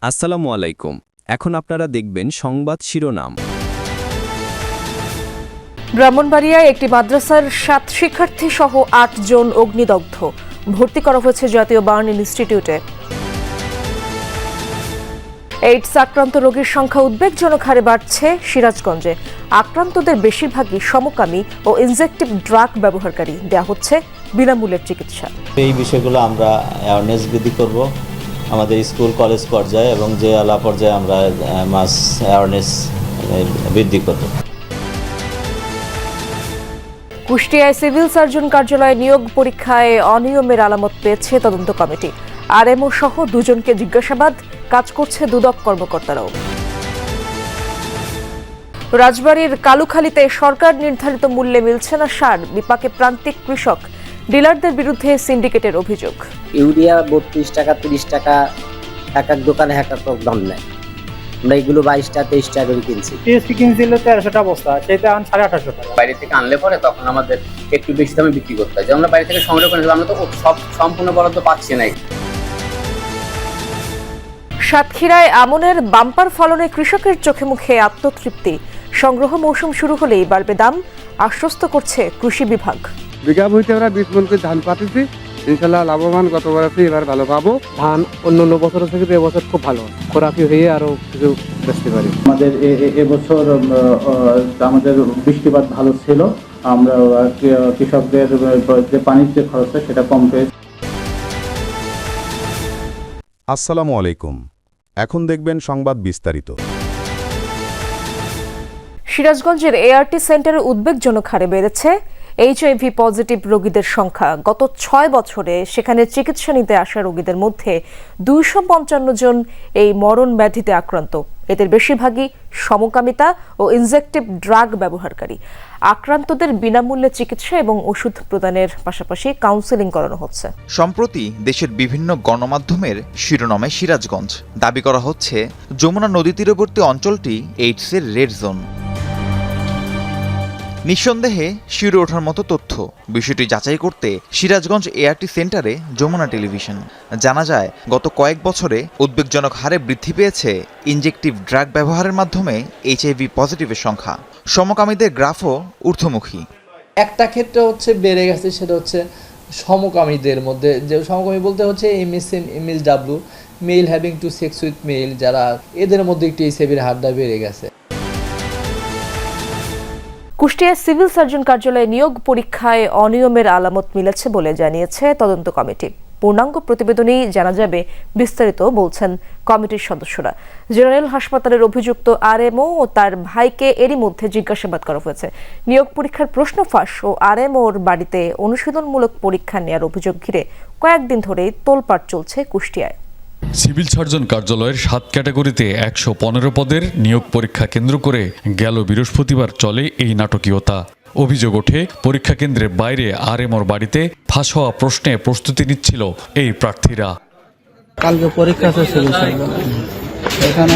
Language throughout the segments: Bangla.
আসসালামু আলাইকুম। এখন আপনারা দেখবেন সংবাদ শিরোনাম। ব্রাহ্মণবাড়িয়ায় একটি মাদ্রাসার ৭ শিক্ষার্থী সহ ৮ জন অগ্নিদগ্ধ, ভর্তি করা হয়েছে জাতীয় বার্ন ইনস্টিটিউটে। এইডস আক্রান্ত রোগীর সংখ্যা উদ্বেগজনক হারে বাড়ছে সিরাজগঞ্জে। আক্রান্তদের বেশিরভাগই সমকামী ও ইনজেকটিভ ড্রাগ ব্যবহারকারী, দেয়া হচ্ছে বিনামূল্যের চিকিৎসা। এই বিষয়গুলো আমরা অ্যাওয়ারনেস বৃদ্ধি করব আমাদের স্কুল কলেজ পর্যায়ে এবং জেলা পর্যায়ে আমরা মাস অ্যাওয়ারনেস বৃদ্ধি করব। কুষ্টিয়ায় সিভিল সার্জন কার্যালয়ে নিয়োগ পরীক্ষায় অনিয়মের আলামত পেয়েছে তদন্ত কমিটি। আরএমও সহ 2 জনকে জিজ্ঞাসাবাদ, কাজ করছে দুদক কর্মকর্তারাও। রাজবাড়ীর কালুখালীতে সরকার নির্ধারিত মূল্যে মিলছে না সার, বিপাকে প্রান্তিক কৃষক। ডিলারদের বিরুদ্ধে সিন্ডিকেটের অভিযোগ। ইউরিয়া 32 টাকা 30 টাকা, এক এক দোকানে এক এক দাম নেয়। আমরা এগুলো 22 টাকা 23 টাকা করে কিনছি। টিএসপি কিনছিল 1300 টাকা বস্তা, সেটা 1850 টাকা। বাইরে থেকে আনলে পরে তখন আমাদের একটু বেশি দামে বিক্রি করতে হয়। যে আমরা বাইরে থেকে সংগ্রহ করে আমরা তো সব সম্পূর্ণ বরাদ্দ পাচ্ছি না। সাতক্ষীরায় আমনের বাম্পার ফলনে কৃষকের চোখে মুখে আত্মতৃপ্তি। সংগ্রহ মৌসুম শুরু হলেই বাড়বে দাম, আশ্বস্ত করছে কৃষি বিভাগ। বিঘা ভূমিতে আমরা 20 মণ করে ধান পাচ্ছি, ইনশাল্লাহ লাভবান গতবার আছে, এবার ভালো পাবো। ধান অন্য বছর থেকে এবছর খুব ভালো খোরাকি হয়ে আরো কিছু বেচতে পারি। আমাদের এবছর আমাদের বৃষ্টিপাত ভালো ছিল, আমরা কৃষকদের যে পানির যে খরচটা সেটা কম পেয়েছি। আসসালামু আলাইকুম। এখন দেখবেন সংবাদ বিস্তারিত। সিরাজগঞ্জের এআরটি সেন্টারে উদ্বেগজনক হারে বেড়েছে এইচআইভি পজিটিভ রোগীদের সংখ্যা। গত 6 বছরে সেখানে চিকিৎসা নিতে আসা রোগীদের মধ্যে 255 জন এই মরণ ব্যাধিতে আক্রান্ত। এদের বেশিরভাগই সমকামিতা ও ইনজেকটিভ ড্রাগ ব্যবহারকারী। আক্রান্তদের বিনামূল্যে চিকিৎসা এবং ওষুধ প্রদানের পাশাপাশি কাউন্সেলিং করানো হচ্ছে। সম্প্রতি দেশের বিভিন্ন গণমাধ্যমের শিরোনামে সিরাজগঞ্জ দাবি করা হচ্ছে যমুনা নদী তীরবর্তী অঞ্চলটি এইডসের রেড জোন। নিঃসন্দেহে শিউরে ওঠার মতো তথ্য। বিষয়টি যাচাই করতে সিরাজগঞ্জ এআরটি সেন্টারে যমুনা টেলিভিশন। জানা যায়, গত কয়েক বছরে উদ্বেগজনক হারে বৃদ্ধি পেয়েছে ইনজেকটিভ ড্রাগ ব্যবহারের মাধ্যমে এইচআইভি পজিটিভের সংখ্যা। সমকামীদের গ্রাফও ঊর্ধ্বমুখী। একটা ক্ষেত্রে হচ্ছে বেড়ে গেছে, সেটা হচ্ছে সমকামীদের মধ্যে। যে সমকামী বলতে হচ্ছে MSM MSW, male having to sex with male, যারা এদের মধ্যে একটু এইচআইভির হারটা বেড়ে গেছে। কুষ্টিয়ায় সিভিল সার্জন কার্যালয়ে নিয়োগ পরীক্ষায় অনিয়মের আলামত মিলেছে বলে জানিয়েছে তদন্ত কমিটি। পূর্ণাঙ্গ প্রতিবেদনেই জানা যাবে বিস্তারিত, বলছেন কমিটির সদস্যরা। জেনারেল হাসপাতালের অভিযুক্ত আরএমও ও তার ভাইকে এরই মধ্যে জিজ্ঞাসাবাদ করা হয়েছে। নিয়োগ পরীক্ষার প্রশ্ন ফাঁস ও আরএমওর বাড়িতে অনুশীলনমূলক পরীক্ষা নেওয়ার অভিযোগ ঘিরে কয়েকদিন ধরেই তোলপাড় চলছে কুষ্টিয়ায়। সিভিল সার্জন কার্যালয়ের 7 ক্যাটাগরিতে 115 পদের নিয়োগ পরীক্ষা কেন্দ্র করে গেল বৃহস্পতিবার চলে এই নাটকীয়তা। অভিযোগ ওঠে, পরীক্ষা কেন্দ্রের বাইরে আরএমওর বাড়িতে ফাঁস হওয়া প্রশ্নে প্রস্তুতি নিচ্ছিল এই প্রার্থীরা। কালকে পরীক্ষা আছে সিভিল সার্জন, এখানে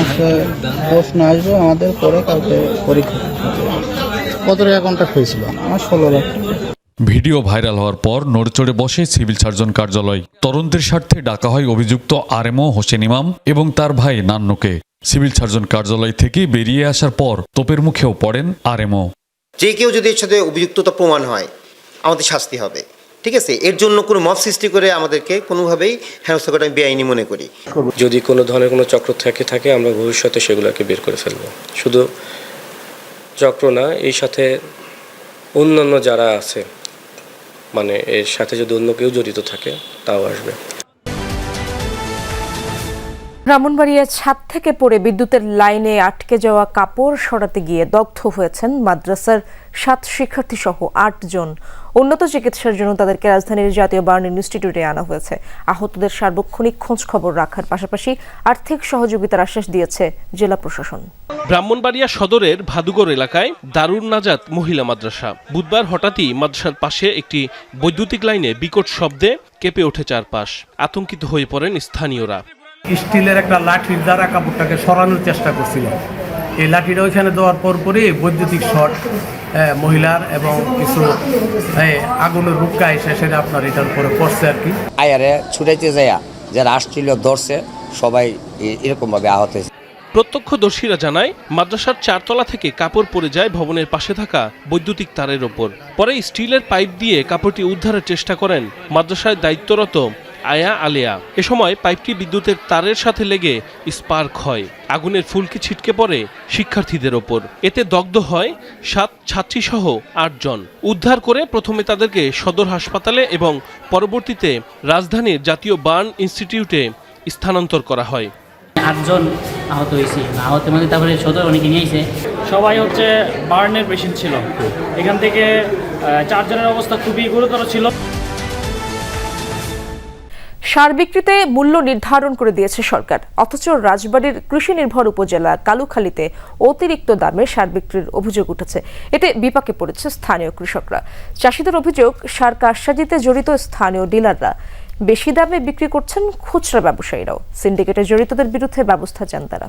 প্রশ্ন আসবে আমাদের, পরে কালকে পরীক্ষা। কত টাকা কন্ট্রাক্ট হয়েছিল? আমার 16 লাখ টাকা। ভিডিও ভাইরাল হওয়ার পর নড়চড়ে বসে সিভিল সার্জন কার্যালয়। তদন্তের স্বার্থে ডাকা হয় অভিযুক্ত আরএমও হোসেন ইমাম এবং তার ভাই নান্নুকে। সিভিল সার্জন কার্যালয় থেকে বেরিয়ে আসার পর তোপের মুখেও পড়েন আরএমও। যে কেউ যদি এর সাথে অভিযুক্ততা প্রমাণ হয়, আমাদের শাস্তি হবে, ঠিক আছে? এর জন্য কোনো মব সৃষ্টি করে আমাদেরকে কোনোভাবেই হেনস্থা করা আমি বেআইনি মনে করি। যদি কোনো ধরনের কোনো চক্র থাকে আমরা ভবিষ্যতে সেগুলোকে বের করে ফেলবো। শুধু চক্র না, এই সাথে অন্যান্য যারা আছে, মানে এর সাথে যদি অন্য কেউ জড়িত থাকে তাও আসবে। ব্রাহ্মণবাড়িয়ার ছাদ থেকে পড়ে বিদ্যুতের লাইনে আটকে যাওয়া কাপড় সরাতে গিয়ে দগ্ধ হয়েছেন মাদ্রাসার 7 শিক্ষার্থী সহ 8 জন। উন্নত চিকিৎসার জন্য তাদেরকে রাজধানীর জাতীয় বার্ন ইনস্টিটিউটে আনা হয়েছে। আহতদের সার্বক্ষণিক খোঁজ খবর রাখার পাশাপাশি আর্থিক সহযোগিতার আশ্বাস দিয়েছে জেলা প্রশাসন। ব্রাহ্মণবাড়িয়া সদরের ভাদুগড় এলাকায় দারুন নাজাত মহিলা মাদ্রাসা। বুধবার হঠাৎই মাদ্রাসার পাশে একটি বৈদ্যুতিক লাইনে বিকট শব্দে কেঁপে ওঠে চারপাশ। আতঙ্কিত হয়ে পড়েন স্থানীয়রা। স্টিলের একটা লাঠির দ্বারা কাপড়টাকে সরানোর চেষ্টা করছিল। এই লাঠিটা ওইখানে দেওয়ার পরই বৈদ্যুতিক শর্ট মহিলার এবং কিছু আগুনের রুক্কা এসে সেটা আপনার এটার উপরে পড়ছে আর কি। আয়ারে ছুটাইতে যাইয়া যারা আসছিল ধরছে, সবাই এরকমভাবে আহত হয়েছে। প্রত্যক্ষদর্শীরা জানায় মাদ্রাসার 4 তলা থেকে কাপড় পড়ে যায় ভবনের পাশে থাকা বৈদ্যুতিক তারের ওপর। পরে স্টিলের পাইপ দিয়ে কাপড়টি উদ্ধারের চেষ্টা করেন মাদ্রাসায় দায়িত্বরত আয়া আলিয়া। এ সময় পাইপটি বিদ্যুতের তারের সাথে লেগে স্পার্ক হয়। আগুনের ফুলকি ছিটকে পড়ে শিক্ষার্থীদের ওপর। এতে দগ্ধ হয় 7 ছাত্রীসহ 8 জন। উদ্ধার করে প্রথমে তাদেরকে সদর হাসপাতালে এবং পরবর্তীতে রাজধানীর জাতীয় বার্ন ইনস্টিটিউটে স্থানান্তর করা হয়। 8 জন আহত হয়েছি, আহতের মধ্যে তারপরে সদর অনেকে নিয়েছে। সবাই হচ্ছে বার্নের পেশেন্ট ছিল। এখান থেকে 4 জনের অবস্থা খুবই গুরুতর ছিল। সার বিক্রিতে মূল্য নির্ধারণ করে দিয়েছে সরকার, অথচ রাজবাড়ীর কৃষি নির্ভর উপজেলা কালুখালীতে অতিরিক্ত দামে সার বিক্রির অভিযোগ উঠেছে। এতে বিপাকে পড়েছে স্থানীয় কৃষকরা। চাষিদের অভিযোগ, সার কারসাজিতে জড়িত স্থানীয় ডিলাররা বেশি দামে বিক্রি করছেন খুচরা ব্যবসায়ীরাও। সিন্ডিকেটে জড়িতদের বিরুদ্ধে ব্যবস্থা চান তারা।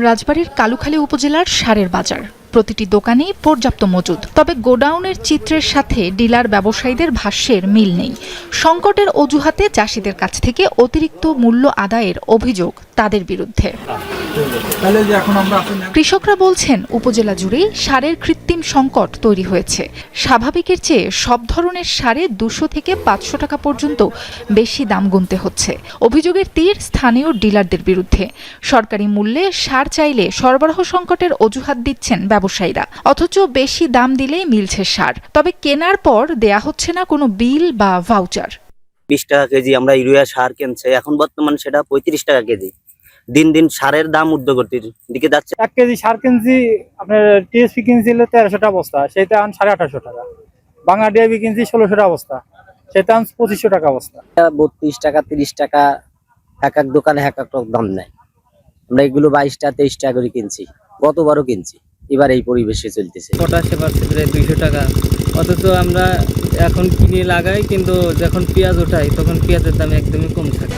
রাজবাড়ীর কালুখালী উপজেলার সারের বাজার, প্রতিটি দোকানেই পর্যাপ্ত মজুদ, তবে গোডাউনের চিত্রের সাথে ডিলার ব্যবসায়ীদের ভাষ্যের মিল নেই। সংকটের অজুহাতে চাষিদের কাছ থেকে অতিরিক্ত মূল্য আদায়ের অভিযোগ তাদের বিরুদ্ধে। কৃষকরা বলছেন, উপজেলা জুড়েই সারের কৃত্রিম সংকট তৈরি হয়েছে। স্বাভাবিকের চেয়ে সব ধরনের সারে 200 থেকে 500 টাকা পর্যন্ত বেশি দাম গুনতে হচ্ছে। অভিযোগের তীর স্থানীয় ডিলারদের বিরুদ্ধে। সরকারি মূল্যে সার চাইলে সরবরাহ সংকটের অজুহাত দিচ্ছেন ব্যবসায়ীরা, অথচ বেশি দাম দিলেই মিলছে সার, তবে কেনার পর দেয়া হচ্ছে না কোনো বিল বা ভাউচার। 20 টাকা কেজি আমরা ইউরিয়া সার কিনছে, এখন বর্তমান সেটা 35 টাকা কেজি। দিন দিন সারের দাম ঊর্ধ্বগতির দিকে যাচ্ছে। 1 কেজি সার কিনছি, আপনার টিএসপি কিনছিল 1300 টাকা বস্তা, সেটা আন 1850 টাকা। বাংলা ডিআইবি কিনছি 1600 টাকা বস্তা, সেটা আন 2500 টাকা বস্তা। 32 টাকা 30 টাকা এক এক দোকানে এক এক দাম নেয়। আমরা এগুলো 22 টাকা 23 টাকা করে কিনছি, গতবারও কিনছি। এবার এই পরিবেশে চলতেছে। পটাশে পাচ্ছে প্রায় 200 টাকা, অথচ আমরা এখন কিনে লাগাই, কিন্তু যখন পেঁয়াজ ওঠাই তখন পেঁয়াজের দাম একদমই কম থাকে।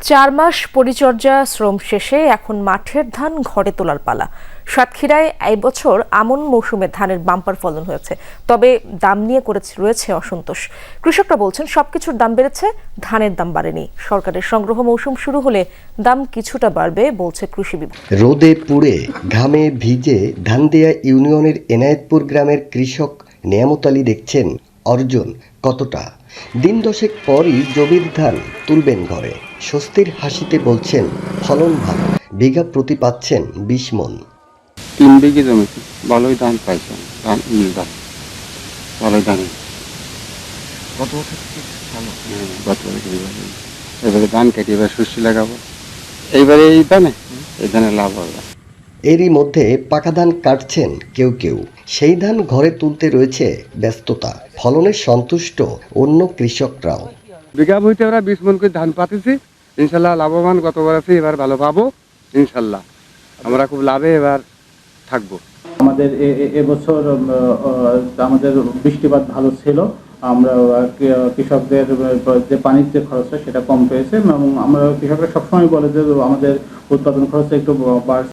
4 মাস পরিচর্যা শ্রম শেষে এখন মাঠের ধান ঘরে তোলার পালা। সাতক্ষীরায় এই বছর আমন মৌসুমে ধানের বাম্পার ফলন হয়েছে, তবে দাম নিয়ে রয়েছে অসন্তোষ। কৃষকরা বলছেন, সবকিছুর দাম বেড়েছে, ধানের দাম বাড়েনি। সরকারের সংগ্রহ মৌসুম শুরু হলে দাম কিছুটা বাড়বে বলছে কৃষি বিভাগ। রোদে পুড়ে ঘামে ভিজে ধানদিয়া ইউনিয়নের এনায়েতপুর গ্রামের কৃষক নিয়ামত আলী দেখছেন অর্জন কতটা। দিন 10 পরই জমির ধান তুলবেন ঘরে। স্বস্তির হাসিতে বলছেন, ফলন ভালো, বিঘা প্রতি পাচ্ছেন 20 মণ। 3 বিঘে জমিতে ভালোই ধান পাইছেন, ধান ভালোই ধান। গত বছর ভালো, গত বছর এবারে ধান কেটে এবার শস্য লাগাবো, এইবারে এই ধানে লাভ হবে। এরই মধ্যে পাকা ধান কাটছেন কেউ কেউ, সেই ধান ঘরে তুলতে রয়েছে ব্যস্ততা। ফলনে সন্তুষ্ট অন্য কৃষকরাও। বিঘা বইতে আমরা 20 মণ করে ধান পাতেছি, ইনশাল্লাহ লাভবান গতবার আছে, এবার ভালো পাবো ইনশাল্লাহ। আমরা খুব লাভে এবার থাকবো। আমাদের এবছর আমাদের বৃষ্টিপাত ভালো ছিল, আমরা কৃষকদের যে পানির যে খরচটা সেটা কম পেয়েছে, এবং আমরা কৃষকরা সবসময় বলে যে আমাদের উৎপাদন খরচটা একটু বাড়ছে।